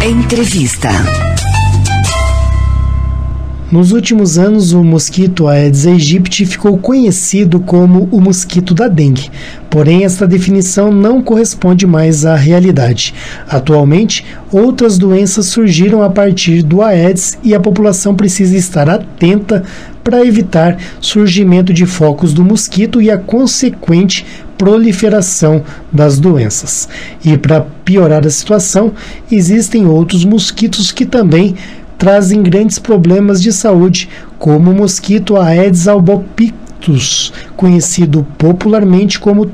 Entrevista. Nos últimos anos, o mosquito Aedes aegypti ficou conhecido como o mosquito da dengue. Porém, esta definição não corresponde mais à realidade. Atualmente, outras doenças surgiram a partir do Aedes e a população precisa estar atenta para evitar surgimento de focos do mosquito e a consequente proliferação das doenças. E para piorar a situação, existem outros mosquitos que também trazem grandes problemas de saúde, como o mosquito Aedes albopictus, conhecido popularmente como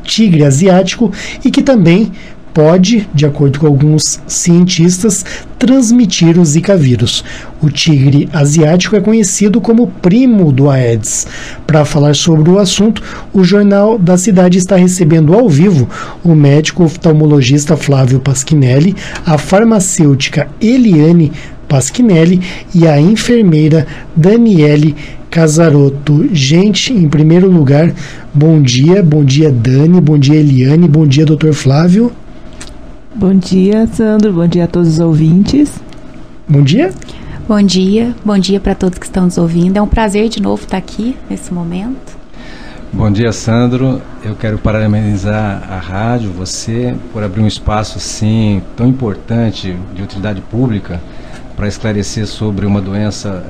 tigre asiático, e que também pode, de acordo com alguns cientistas, transmitir o Zika vírus. O tigre asiático é conhecido como primo do Aedes. Para falar sobre o assunto, o Jornal da Cidade está recebendo ao vivo o médico oftalmologista Flávio Pasquinelli, a farmacêutica Eliane Pasquinelli e a enfermeira Daniele Casarotto. Gente, em primeiro lugar, bom dia Dani, bom dia Eliane, bom dia Dr. Flávio. Bom dia, Sandro, bom dia a todos os ouvintes. Bom dia. Bom dia para todos que estão nos ouvindo. É um prazer de novo estar aqui nesse momento. Bom dia, Sandro. Eu quero parabenizar a rádio, você, por abrir um espaço assim tão importante de utilidade pública para esclarecer sobre uma doença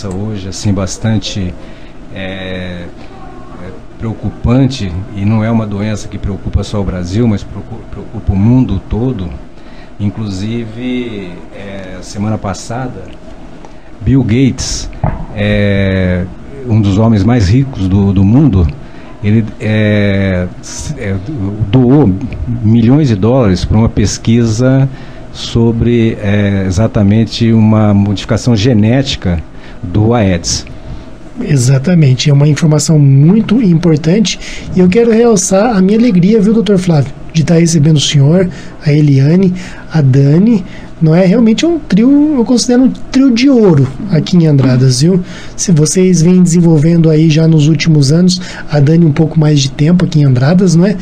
hoje assim bastante preocupante, e não é uma doença que preocupa só o Brasil, mas preocupa o mundo todo. Inclusive, semana passada, Bill Gates, um dos homens mais ricos do mundo, ele doou milhões de dólares para uma pesquisa sobre exatamente uma modificação genética do Aedes. Exatamente, é uma informação muito importante e eu quero realçar a minha alegria, viu, Dr. Flávio, de estar recebendo o senhor, a Eliane, a Dani. Não é realmente um trio, eu considero um trio de ouro aqui em Andradas, viu? Se vocês vêm desenvolvendo aí já nos últimos anos, a Dani um pouco mais de tempo aqui em Andradas, não é?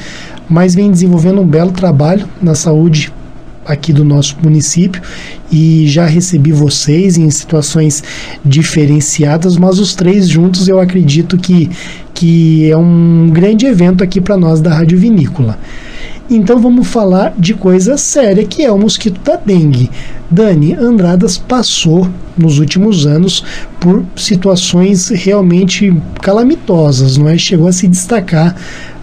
Mas vem desenvolvendo um belo trabalho na saúde aqui do nosso município, e já recebi vocês em situações diferenciadas, mas os três juntos eu acredito que é um grande evento aqui para nós da Rádio Vinícola. Então vamos falar de coisa séria, que é o mosquito da dengue. Dani, Andradas passou nos últimos anos por situações realmente calamitosas, não é? Chegou a se destacar,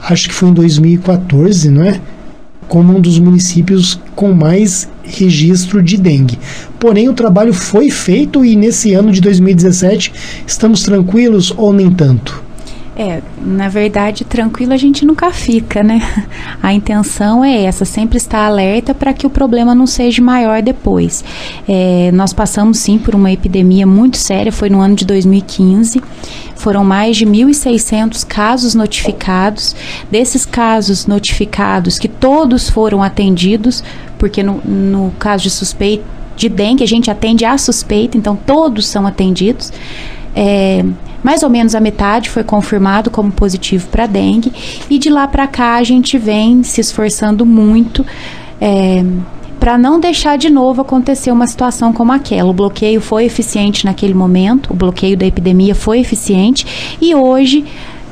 acho que foi em 2014, não é? Como um dos municípios com mais registro de dengue. Porém, o trabalho foi feito e nesse ano de 2017 estamos tranquilos ou nem tanto? Na verdade, tranquilo a gente nunca fica, né? A intenção é essa, sempre estar alerta para que o problema não seja maior depois. Nós passamos sim por uma epidemia muito séria, foi no ano de 2015, foram mais de 1.600 casos notificados. Desses casos notificados, que todos foram atendidos, porque no caso de suspeita de dengue, a gente atende a suspeita, então todos são atendidos. Mais ou menos a metade foi confirmado como positivo para dengue, e de lá para cá a gente vem se esforçando muito para não deixar de novo acontecer uma situação como aquela. O bloqueio foi eficiente naquele momento, o bloqueio da epidemia foi eficiente, e hoje,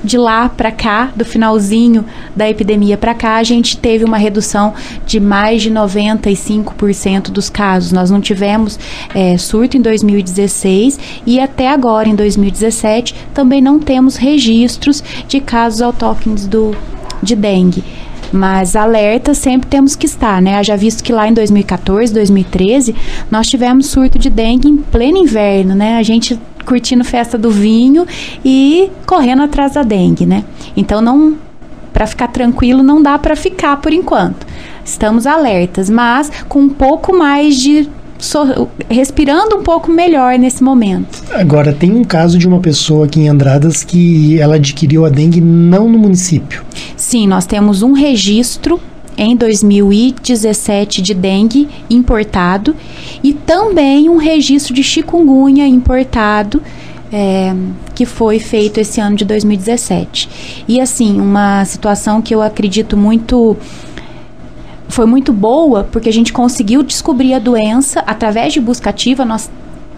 de lá para cá, do finalzinho da epidemia para cá, a gente teve uma redução de mais de 95% dos casos. Nós não tivemos surto em 2016 e até agora, em 2017, também não temos registros de casos autóctones de dengue. Mas alerta sempre temos que estar, né? Já visto que lá em 2014, 2013, nós tivemos surto de dengue em pleno inverno, né? A gente curtindo festa do vinho e correndo atrás da dengue, né? Então, para ficar tranquilo, não dá para ficar por enquanto. Estamos alertas, mas com um pouco mais de respirando um pouco melhor nesse momento. Agora, tem um caso de uma pessoa aqui em Andradas que ela adquiriu a dengue não no município. Sim, nós temos um registro em 2017 de dengue importado e também um registro de chikungunya importado que foi feito esse ano de 2017. E assim, uma situação que eu acredito muito foi muito boa, porque a gente conseguiu descobrir a doença através de busca ativa. Nós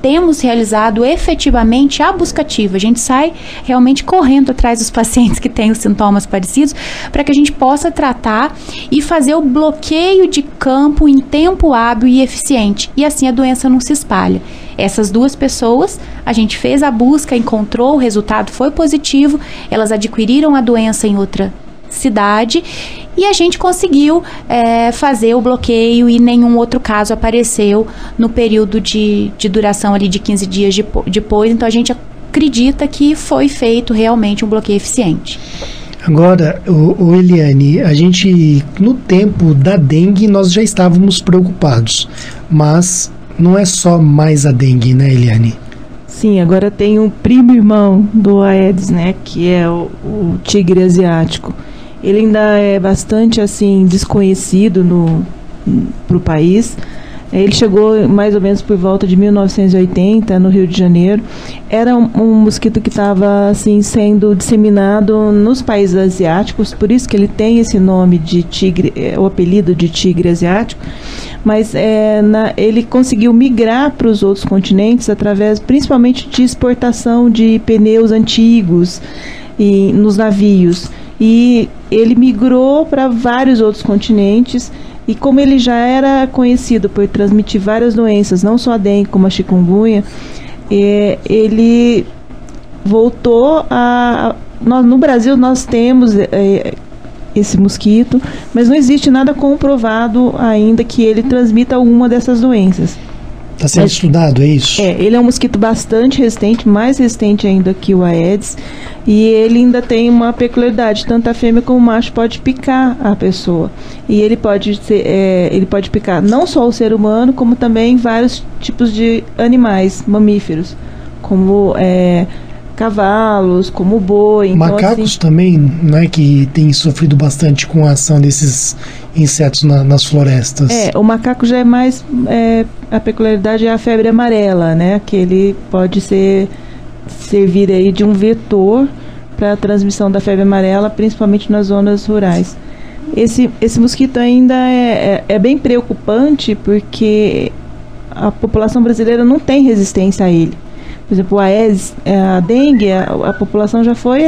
temos realizado efetivamente a busca ativa. A gente sai realmente correndo atrás dos pacientes que têm os sintomas parecidos para que a gente possa tratar e fazer o bloqueio de campo em tempo hábil e eficiente. E assim a doença não se espalha. Essas 2 pessoas, a gente fez a busca, encontrou, o resultado foi positivo, elas adquiriram a doença em outra cidade e a gente conseguiu fazer o bloqueio e nenhum outro caso apareceu no período de duração ali de 15 dias depois. Então a gente acredita que foi feito realmente um bloqueio eficiente. Agora, Eliane, a gente, no tempo da dengue, nós já estávamos preocupados, mas não é só mais a dengue, né, Eliane? Sim, agora tem um primo irmão do Aedes, né, que é o tigre asiático. Ele ainda é bastante assim desconhecido pro país. Ele chegou mais ou menos por volta de 1980 no Rio de Janeiro. Era um mosquito que estava assim sendo disseminado nos países asiáticos, por isso que ele tem esse nome de tigre, o apelido de tigre asiático. Mas ele conseguiu migrar para os outros continentes através principalmente de exportação de pneus antigos nos navios. E ele migrou para vários outros continentes, e como ele já era conhecido por transmitir várias doenças, não só a dengue como a chikungunya, ele voltou no Brasil nós temos esse mosquito, mas não existe nada comprovado ainda que ele transmita alguma dessas doenças. Está sendo estudado, é isso? Ele é um mosquito bastante resistente, mais resistente ainda que o Aedes, e ele ainda tem uma peculiaridade, tanto a fêmea como o macho pode picar a pessoa. E ele pode picar não só o ser humano, como também vários tipos de animais, mamíferos, como cavalos, como boi. Macacos então, assim, também, né, que tem sofrido bastante com a ação desses insetos nas florestas. O macaco já é mais, a peculiaridade é a febre amarela, né, que ele pode servir aí de um vetor para a transmissão da febre amarela, principalmente nas zonas rurais. Esse mosquito ainda é bem preocupante, porque a população brasileira não tem resistência a ele. Por exemplo, o Aedes, a dengue, a população já foi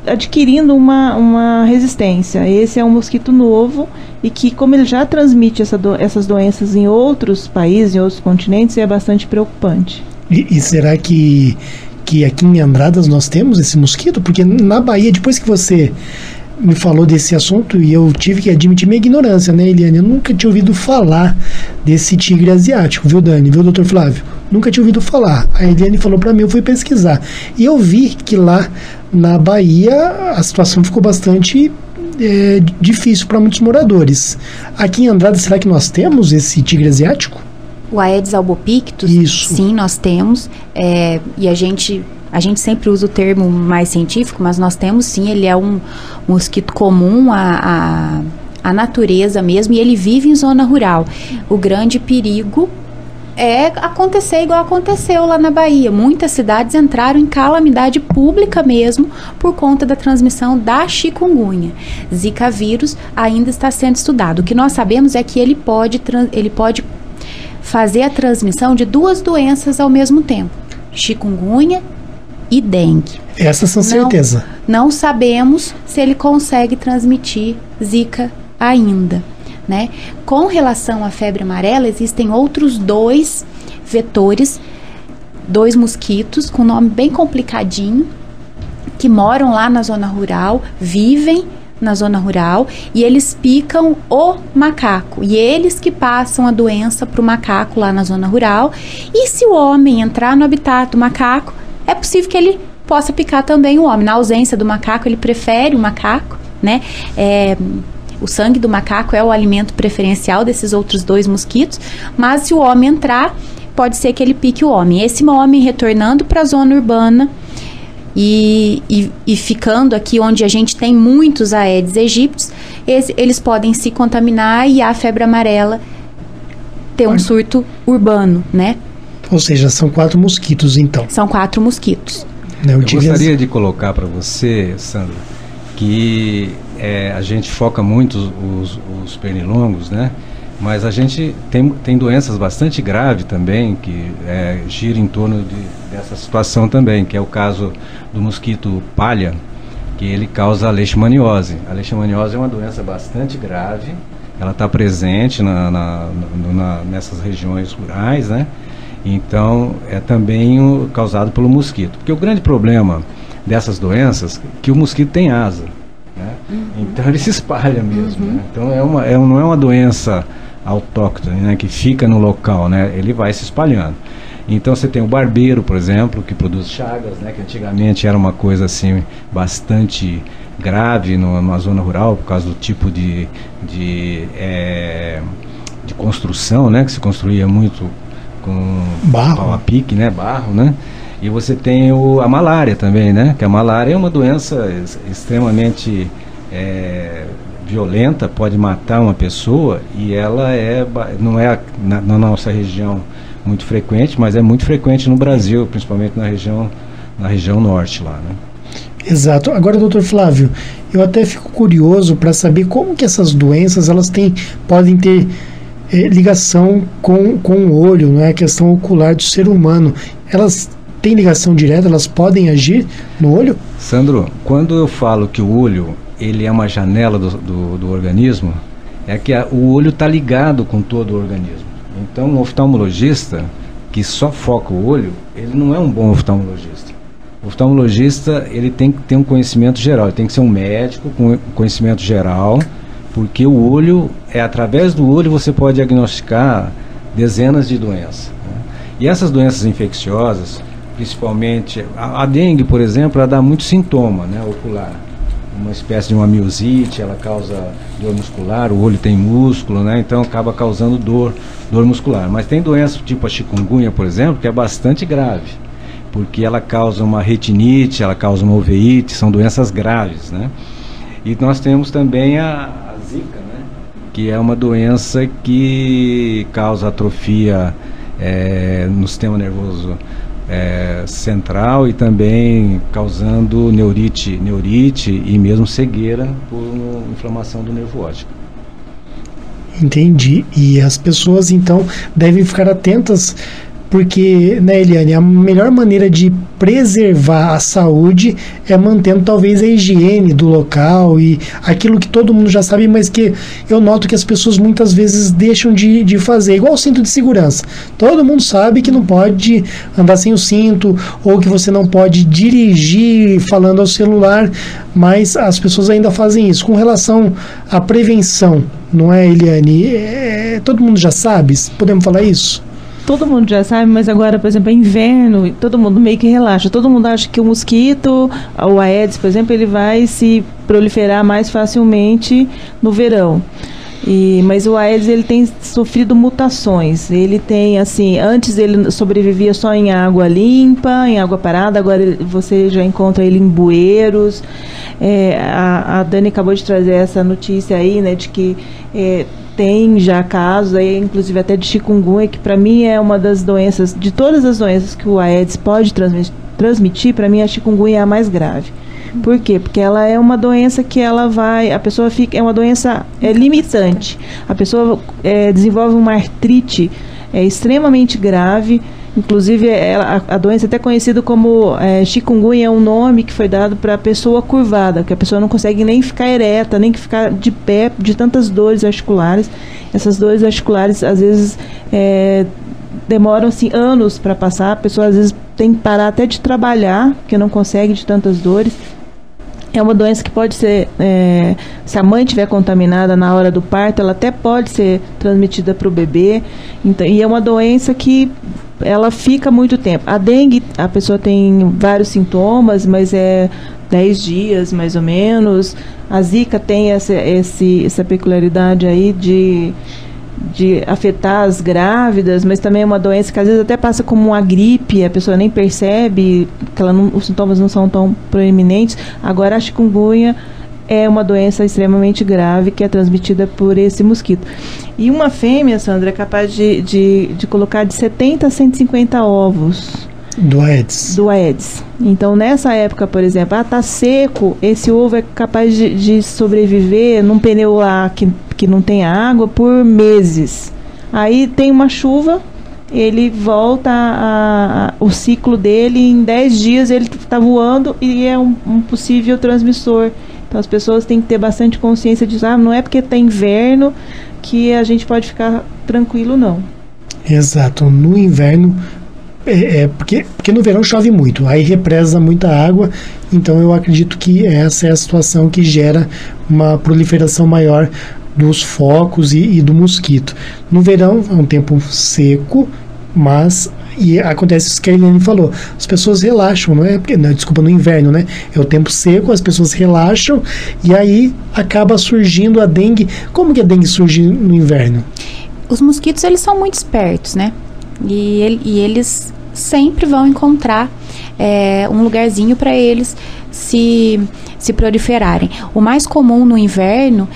adquirindo uma resistência. Esse é um mosquito novo e que, como ele já transmite essas doenças em outros países, em outros continentes, é bastante preocupante. E será que aqui em Andradas nós temos esse mosquito? Porque na Bahia, depois que você me falou desse assunto, e eu tive que admitir minha ignorância, né, Eliane? Eu nunca tinha ouvido falar desse tigre asiático, viu, Dani? Viu, doutor Flávio? Nunca tinha ouvido falar. A Eliane falou para mim, eu fui pesquisar. E eu vi que lá na Bahia a situação ficou bastante difícil para muitos moradores. Aqui em Andradas, será que nós temos esse tigre asiático? O Aedes albopictus, Isso. Sim, nós temos. E a gente sempre usa o termo mais científico, mas nós temos sim, ele é um mosquito comum à natureza mesmo, e ele vive em zona rural. O grande perigo é acontecer igual aconteceu lá na Bahia. Muitas cidades entraram em calamidade pública mesmo por conta da transmissão da chikungunya. Zika vírus ainda está sendo estudado. O que nós sabemos é que ele pode fazer a transmissão de 2 doenças ao mesmo tempo: chikungunya e dengue. Essas são certeza. Não sabemos se ele consegue transmitir Zika ainda, né? Com relação à febre amarela, existem outros 2 vetores, 2 mosquitos com nome bem complicadinho, que moram lá na zona rural, vivem na zona rural, e eles picam o macaco, e eles que passam a doença para o macaco lá na zona rural. E se o homem entrar no habitat do macaco, é possível que ele possa picar também o homem. Na ausência do macaco, ele prefere o macaco, né? O sangue do macaco é o alimento preferencial desses outros 2 mosquitos, mas se o homem entrar, pode ser que ele pique o homem. Esse homem retornando para a zona urbana e ficando aqui onde a gente tem muitos Aedes aegypti, eles podem se contaminar e a febre amarela ter um surto urbano, né? Ou seja, são 4 mosquitos, então. São 4 mosquitos. Eu gostaria de colocar para você, Sandra, que a gente foca muito os pernilongos, né? Mas a gente tem doenças bastante graves também, que giram em torno dessa situação também, que é o caso do mosquito palha, que ele causa a leishmaniose. A leishmaniose é uma doença bastante grave, ela está presente nessas regiões rurais, né? Então, é também causado pelo mosquito. Porque o grande problema dessas doenças é que o mosquito tem asa, né? Então, ele se espalha mesmo, né? Então, não é uma doença autóctone, né, que fica no local, né? Ele vai se espalhando. Então, você tem o barbeiro, por exemplo, que produz chagas, né? Que antigamente era uma coisa assim bastante grave numa zona rural, por causa do tipo de construção, né? Que se construía muito com pau a pique, né? Barro, né? E você tem a malária também, né? Que a malária é uma doença extremamente violenta, pode matar uma pessoa, e ela não é na nossa região muito frequente, mas é muito frequente no Brasil, principalmente na região norte lá, né? Exato. Agora, doutor Flávio, eu até fico curioso para saber como que essas doenças podem ter ligação com o olho, não é? A questão ocular do ser humano. Elas têm ligação direta? Elas podem agir no olho? Sandro, quando eu falo que o olho ele é uma janela do organismo, é que o olho está ligado com todo o organismo. Então, um oftalmologista que só foca o olho, ele não é um bom oftalmologista. O oftalmologista, ele tem que ter um conhecimento geral, ele tem que ser um médico com conhecimento geral, porque o olho, através do olho você pode diagnosticar dezenas de doenças, né? E essas doenças infecciosas, principalmente a dengue, por exemplo, ela dá muito sintoma, né, ocular. Uma espécie de uma miosite, ela causa dor muscular, o olho tem músculo, né? Então acaba causando dor muscular. Mas tem doenças tipo a chikungunya, por exemplo, que é bastante grave, porque ela causa uma retinite, ela causa uma uveíte, são doenças graves, né? E nós temos também a Zika, né? Que é uma doença que causa atrofia no sistema nervoso central, e também causando neurite e mesmo cegueira por inflamação do nervo óptico. Entendi. E as pessoas então devem ficar atentas, porque, né, Eliane, a melhor maneira de preservar a saúde é mantendo talvez a higiene do local e aquilo que todo mundo já sabe, mas que eu noto que as pessoas muitas vezes deixam de fazer, igual o cinto de segurança. Todo mundo sabe que não pode andar sem o cinto, ou que você não pode dirigir falando ao celular, mas as pessoas ainda fazem isso. Com relação à prevenção, não é, Eliane? Todo mundo já sabe? Podemos falar isso? Todo mundo já sabe, mas agora, por exemplo, é inverno e todo mundo meio que relaxa. Todo mundo acha que o mosquito, o Aedes, por exemplo, ele vai se proliferar mais facilmente no verão. Mas o Aedes, ele tem sofrido mutações. Ele tem, assim, antes ele sobrevivia só em água limpa, em água parada, agora você já encontra ele em bueiros. A Dani acabou de trazer essa notícia aí, né, de que tem já casos, aí, inclusive até de chikungunya, que para mim é uma das doenças, de todas as doenças que o Aedes pode transmitir, para mim a chikungunya é a mais grave. Por quê? Porque ela é uma doença que é uma doença limitante. A pessoa desenvolve uma artrite extremamente grave. Inclusive, a doença é até conhecida como chikungunya, é um nome que foi dado para a pessoa curvada, que a pessoa não consegue nem ficar ereta, nem ficar de pé, de tantas dores articulares. Essas dores articulares, às vezes, demoram assim, anos para passar. A pessoa, às vezes, tem que parar até de trabalhar, porque não consegue de tantas dores. É uma doença que pode ser, se a mãe estiver contaminada na hora do parto, ela até pode ser transmitida para o bebê. Então, e é uma doença que ela fica muito tempo. A dengue, a pessoa tem vários sintomas, mas 10 dias mais ou menos. A Zika tem essa peculiaridade aí de afetar as grávidas, mas também é uma doença que às vezes até passa como uma gripe, a pessoa nem percebe, que os sintomas não são tão proeminentes. Agora a chikungunya é uma doença extremamente grave que é transmitida por esse mosquito. E uma fêmea, Sandra, é capaz de colocar de 70 a 150 ovos. do Aedes. Do Aedes. Então, nessa época, por exemplo, tá seco, esse ovo é capaz de sobreviver num pneu lá que não tem água por meses. Aí tem uma chuva, ele volta o ciclo dele, em 10 dias ele está voando e é um possível transmissor. Então as pessoas têm que ter bastante consciência disso. Não é porque está inverno que a gente pode ficar tranquilo, não. Exato. No inverno, porque no verão chove muito, aí represa muita água, então eu acredito que essa é a situação que gera uma proliferação maior dos focos e do mosquito. No verão é um tempo seco, mas acontece isso que a Eliane falou, as pessoas relaxam, desculpa, no inverno, né? É o tempo seco, as pessoas relaxam e aí acaba surgindo a dengue. Como que a dengue surge no inverno? Os mosquitos, eles são muito espertos, né? E eles sempre vão encontrar um lugarzinho para eles se proliferarem. O mais comum no inverno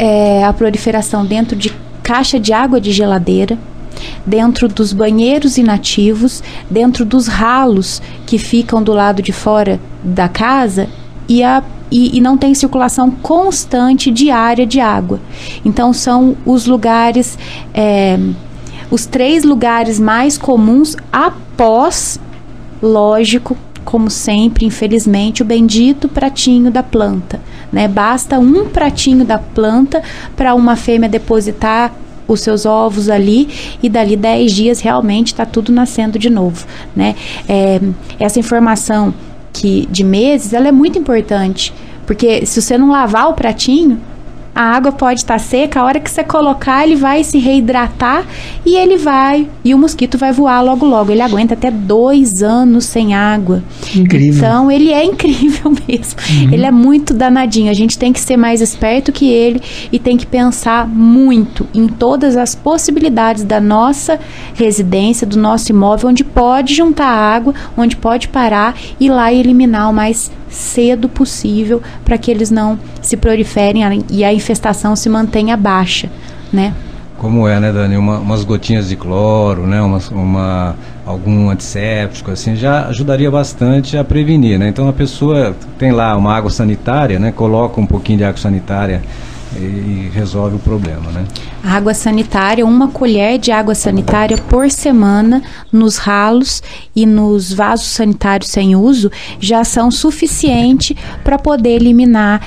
é a proliferação dentro de caixa de água de geladeira, dentro dos banheiros inativos, dentro dos ralos que ficam do lado de fora da casa e não tem circulação constante diária de água. Então são os lugares, os 3 lugares mais comuns após, lógico, como sempre, infelizmente, o bendito pratinho da planta, né? Basta um pratinho da planta para uma fêmea depositar os seus ovos ali e dali 10 dias realmente está tudo nascendo de novo, né? Essa informação de meses, ela é muito importante, porque se você não lavar o pratinho, a água pode estar seca, a hora que você colocar, ele vai se reidratar e o mosquito vai voar logo logo. Ele aguenta até 2 anos sem água. Incrível. Então, ele é incrível mesmo. Uhum. Ele é muito danadinho. A gente tem que ser mais esperto que ele e tem que pensar muito em todas as possibilidades da nossa residência, do nosso imóvel, onde pode juntar água, onde pode parar e ir lá e eliminar o mais cedo possível para que eles não se proliferem e a infestação se mantenha baixa, né? Como né, Dani? Umas gotinhas de cloro, né? Algum antisséptico, assim, já ajudaria bastante a prevenir, né? Então a pessoa tem lá uma água sanitária, né? Coloca um pouquinho de água sanitária e resolve o problema, né? A água sanitária, 1 colher de água sanitária por semana nos ralos e nos vasos sanitários sem uso já são suficientes para poder eliminar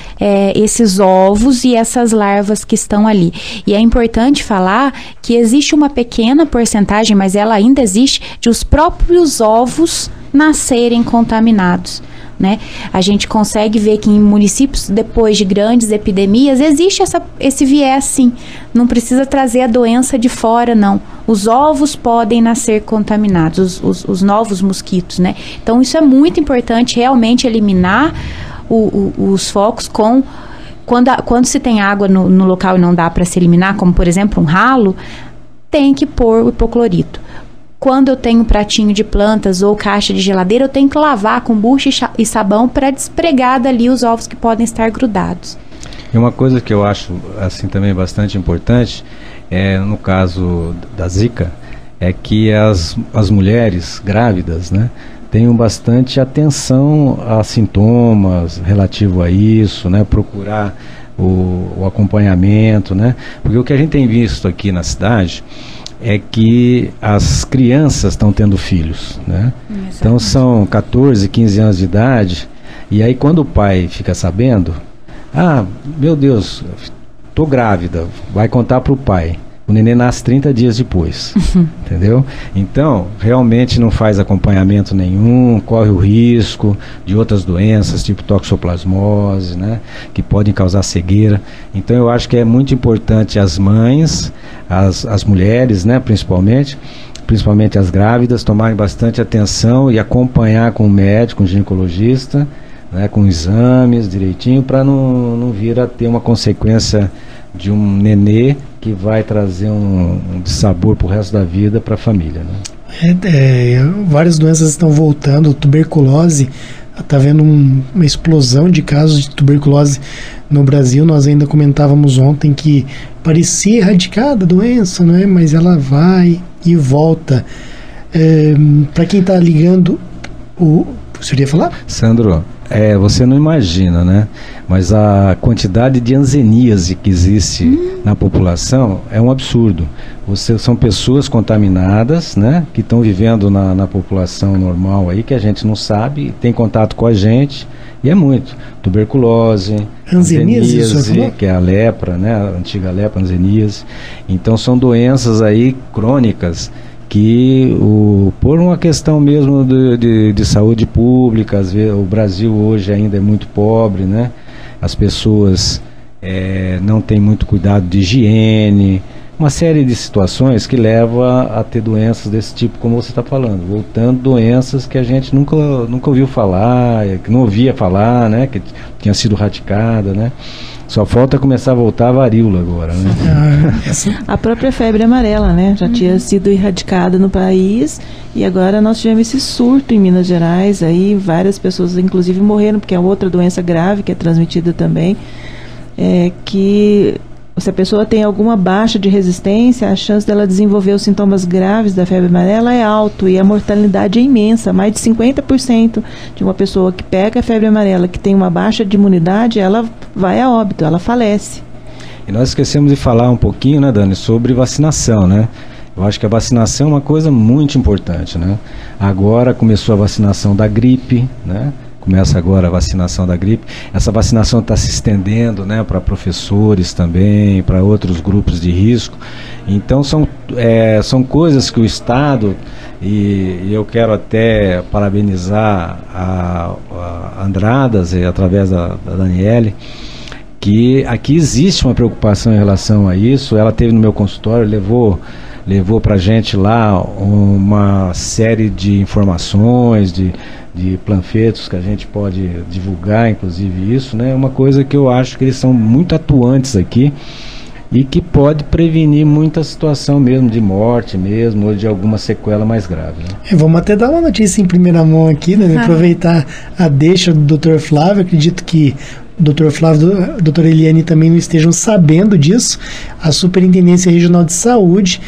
esses ovos e essas larvas que estão ali. E é importante falar que existe uma pequena porcentagem, mas ela ainda existe, de os próprios ovos nascerem contaminados, né? A gente consegue ver que em municípios, depois de grandes epidemias, existe esse viés, sim. Não precisa trazer a doença de fora, não. Os ovos podem nascer contaminados, os novos mosquitos, né? Então, isso é muito importante, realmente eliminar os focos quando se tem água no local e não dá para se eliminar, como, por exemplo, um ralo, tem que pôr o hipoclorito. Quando eu tenho pratinho de plantas ou caixa de geladeira, eu tenho que lavar com bucha e sabão para despregar dali os ovos que podem estar grudados. E uma coisa que eu acho assim também bastante importante, no caso da Zika, é que as mulheres grávidas, né, tenham bastante atenção a sintomas relativo a isso, né, procurar o acompanhamento, né, porque o que a gente tem visto aqui na cidade é que as crianças estão tendo filhos, né? Então são 14, 15 anos de idade, e aí quando o pai fica sabendo, meu Deus, tô grávida, vai contar para o pai. O neném nasce 30 dias depois, entendeu? Então, realmente não faz acompanhamento nenhum, corre o risco de outras doenças, tipo toxoplasmose, né? Que podem causar cegueira. Então, eu acho que é muito importante as mães, as mulheres, né? Principalmente as grávidas, tomarem bastante atenção e acompanhar com o médico, com o ginecologista, né? Com exames direitinho, para não vir a ter uma consequência de um nenê que vai trazer um dissabor para o resto da vida para a família, né? Várias doenças estão voltando. Tuberculose, está havendo uma explosão de casos de tuberculose no Brasil. Nós ainda comentávamos ontem que parecia erradicada a doença, não é? Mas ela vai e volta. Para quem está ligando, o senhor ia falar? Sandro, você não imagina, né? Mas a quantidade de hanseníase que existe na população é um absurdo. São pessoas contaminadas, né? Que estão vivendo na população normal aí, que a gente não sabe, tem contato com a gente, e é muito. Tuberculose, hanseníase, que é a lepra, né? A antiga lepra, hanseníase. Então são doenças aí crônicas que por uma questão mesmo de saúde pública, às vezes, o Brasil hoje ainda é muito pobre, né? As pessoas não têm muito cuidado de higiene, uma série de situações que leva a ter doenças desse tipo, como você está falando, voltando doenças que a gente nunca ouviu falar, que não ouvia falar, né? Que tinha sido erradicada, né? Só falta começar a voltar a varíola agora, né? A própria febre amarela, né? Já tinha sido erradicada no país e agora nós tivemos esse surto em Minas Gerais, aí várias pessoas inclusive morreram, porque é outra doença grave que é transmitida também, que se a pessoa tem alguma baixa de resistência, a chance dela desenvolver os sintomas graves da febre amarela é alto e a mortalidade é imensa. Mais de 50% de uma pessoa que pega a febre amarela, que tem uma baixa de imunidade, ela vai a óbito, ela falece. E nós esquecemos de falar um pouquinho, né, Dani, sobre vacinação, né? Eu acho que a vacinação é uma coisa muito importante, né? Agora começou a vacinação da gripe, né? Começa agora a vacinação da gripe. Essa vacinação está se estendendo, né, para professores também, para outros grupos de risco. Então são coisas que o Estado, e eu quero até parabenizar a Andradas, através da Daniele, que aqui existe uma preocupação em relação a isso. Ela teve no meu consultório, levou para a gente lá uma série de informações, de panfletos que a gente pode divulgar, inclusive isso, né? Uma coisa que eu acho que eles são muito atuantes aqui e que pode prevenir muita situação mesmo de morte mesmo, ou de alguma sequela mais grave, né? Vamos até dar uma notícia em primeira mão aqui, né? Aproveitar a deixa do Dr. Flávio. Acredito que o Dr. Flávio e a doutora Eliane também não estejam sabendo disso. A Superintendência Regional de Saúde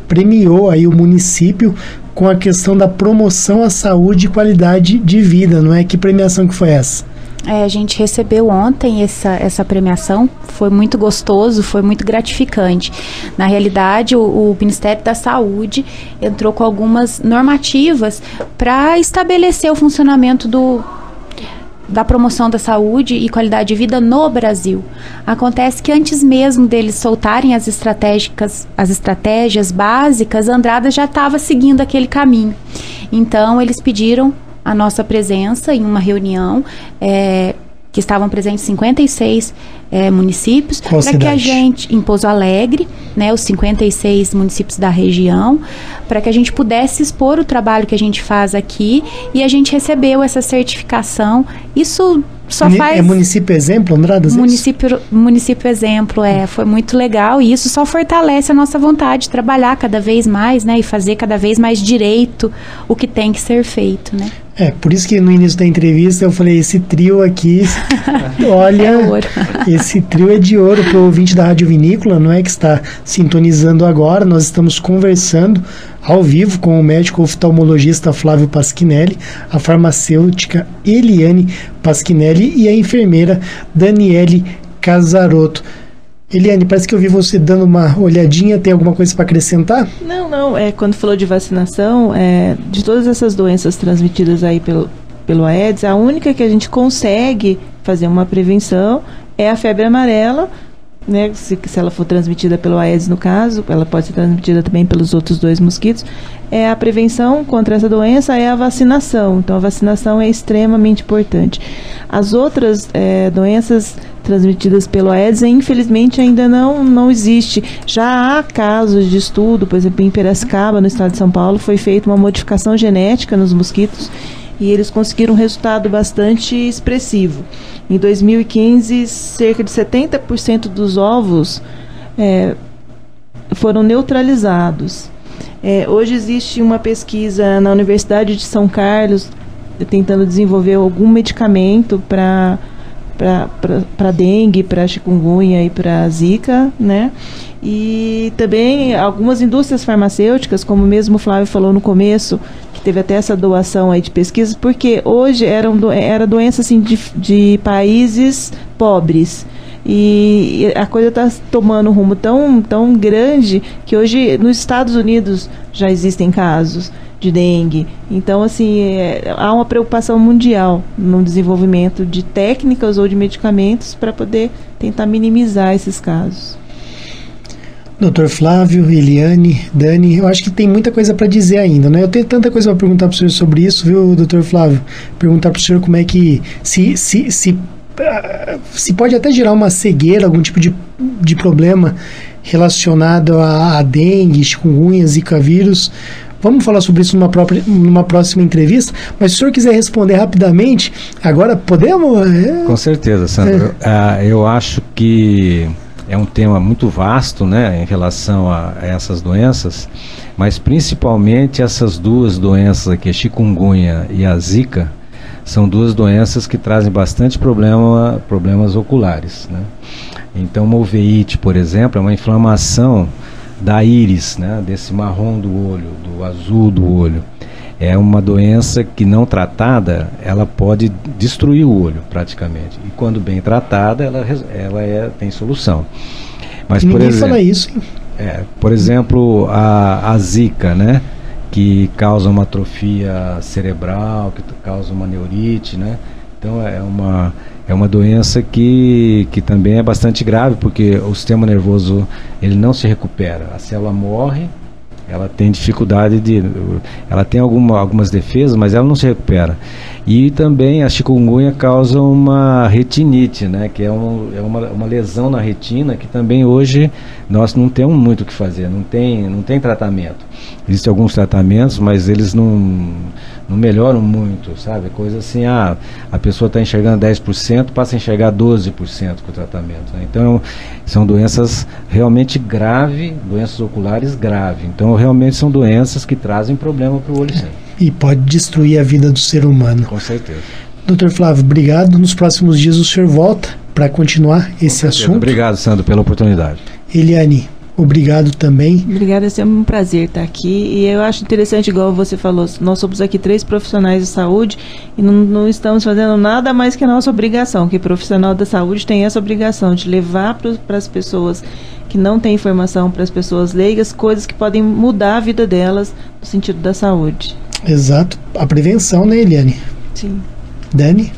premiou aí o município com a questão da promoção à saúde e qualidade de vida, não é? Que premiação que foi essa? A gente recebeu ontem essa premiação, foi muito gostoso, foi muito gratificante. Na realidade, o Ministério da Saúde entrou com algumas normativas para estabelecer o funcionamento da promoção da saúde e qualidade de vida no Brasil. Acontece que antes mesmo deles soltarem as estratégias básicas, a Andradas já estava seguindo aquele caminho. Então, eles pediram a nossa presença em uma reunião, que estavam presentes 56 municípios, para que a gente, em Pouso Alegre, né, os 56 municípios da região, para que a gente pudesse expor o trabalho que a gente faz aqui, e a gente recebeu essa certificação. Isso só faz... É município exemplo, Andradas? Município exemplo, foi muito legal, e isso só fortalece a nossa vontade de trabalhar cada vez mais, né, e fazer cada vez mais direito o que tem que ser feito, né. Por isso que no início da entrevista eu falei, esse trio aqui, olha, esse trio é de ouro para o ouvinte da Rádio Vinícola, não é, que está sintonizando agora. Nós estamos conversando ao vivo com o médico oftalmologista Flávio Paschinelli, a farmacêutica Eliane Paschinelli e a enfermeira Daniele Casarotto. Eliane, parece que eu vi você dando uma olhadinha. Tem alguma coisa para acrescentar? Não. Quando falou de vacinação, de todas essas doenças transmitidas aí pelo Aedes, a única que a gente consegue fazer uma prevenção é a febre amarela, né? Se ela for transmitida pelo Aedes, no caso, ela pode ser transmitida também pelos outros 2 mosquitos. A prevenção contra essa doença é a vacinação. Então, a vacinação é extremamente importante. As outras doenças transmitidas pelo Aedes, infelizmente, ainda não existe. Já há casos de estudo, por exemplo, em Piracicaba, no estado de São Paulo, foi feita uma modificação genética nos mosquitos e eles conseguiram um resultado bastante expressivo. Em 2015, cerca de 70% dos ovos foram neutralizados. Hoje existe uma pesquisa na Universidade de São Carlos tentando desenvolver algum medicamento para dengue, para chikungunya e para zika, né? E também algumas indústrias farmacêuticas, como mesmo o Flávio falou no começo, que teve até essa doação aí de pesquisas, porque hoje era doença assim, de países pobres. E a coisa está tomando um rumo tão grande que hoje nos Estados Unidos já existem casos de dengue. Então, assim, há uma preocupação mundial no desenvolvimento de técnicas ou de medicamentos para poder tentar minimizar esses casos. Dr. Flávio, Eliane, Dani, eu acho que tem muita coisa para dizer ainda, né? Eu tenho tanta coisa para perguntar para o senhor sobre isso, viu, Dr. Flávio? Perguntar para o senhor como é que se pode até gerar uma cegueira, algum tipo de problema relacionado a dengue, chikungunya, zika vírus. Vamos falar sobre isso numa próxima entrevista, mas se o senhor quiser responder rapidamente, agora podemos? Com certeza, Sandro. Eu acho que é um tema muito vasto, né, em relação a essas doenças, mas principalmente essas duas doenças aqui, a chikungunya e a zika, são duas doenças que trazem bastante problemas oculares, né? Então, uma uveíte, por exemplo, é uma inflamação da íris, né, desse marrom do olho, do azul do olho. É uma doença que, não tratada, ela pode destruir o olho, praticamente. E quando bem tratada, ela tem solução. Mas, ninguém fala isso, hein? Por exemplo, a zika, né, que causa uma atrofia cerebral, que causa uma neurite, né? Então é uma doença que também é bastante grave, porque o sistema nervoso ele não se recupera. A célula morre, ela tem dificuldade ela tem algumas defesas, mas ela não se recupera. E também a chikungunya causa uma retinite, né, que é uma lesão na retina, que também hoje nós não temos muito o que fazer, não tem tratamento. Existem alguns tratamentos, mas eles não melhoram muito, sabe? Coisa assim, a pessoa está enxergando 10%, passa a enxergar 12% com o tratamento, né? Então, são doenças realmente graves, doenças oculares graves. Então, realmente são doenças que trazem problema para o olho, sim. E pode destruir a vida do ser humano. Com certeza. Dr. Flávio, obrigado. Nos próximos dias o senhor volta para continuar esse assunto. Obrigado, Sandro, pela oportunidade. Eliane, obrigado também. Obrigada, é sempre um prazer estar aqui. E eu acho interessante, igual você falou, nós somos aqui 3 profissionais de saúde e não estamos fazendo nada mais que a nossa obrigação, que profissional da saúde tem essa obrigação de levar para as pessoas que não têm informação, para as pessoas leigas, coisas que podem mudar a vida delas no sentido da saúde. Exato. A prevenção, né, Eliane? Sim. Dani?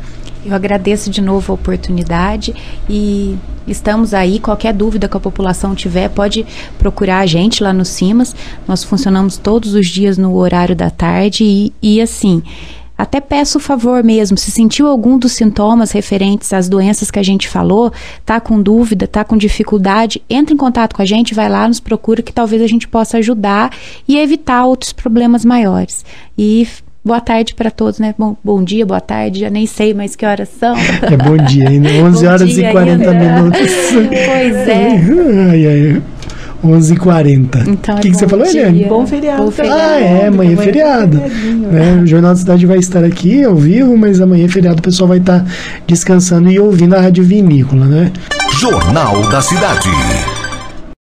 Eu agradeço de novo a oportunidade e estamos aí. Qualquer dúvida que a população tiver, pode procurar a gente lá no CIMAS. Nós funcionamos todos os dias no horário da tarde e assim, até peço o favor mesmo, se sentiu algum dos sintomas referentes às doenças que a gente falou, tá com dúvida, tá com dificuldade, entre em contato com a gente, vai lá, nos procura, que talvez a gente possa ajudar e evitar outros problemas maiores. E boa tarde para todos, né? Bom dia, boa tarde, já nem sei mais que horas são. É bom dia ainda, 11 horas e 40 minutos. Pois é. Ai. 11h40. Então, o que você falou, Eliane? Bom feriado. Bom feriado. Amanhã é feriado. O Jornal da Cidade vai estar aqui ao vivo, mas amanhã é feriado, o pessoal vai estar descansando e ouvindo a Rádio Vinícola, né? Jornal da Cidade.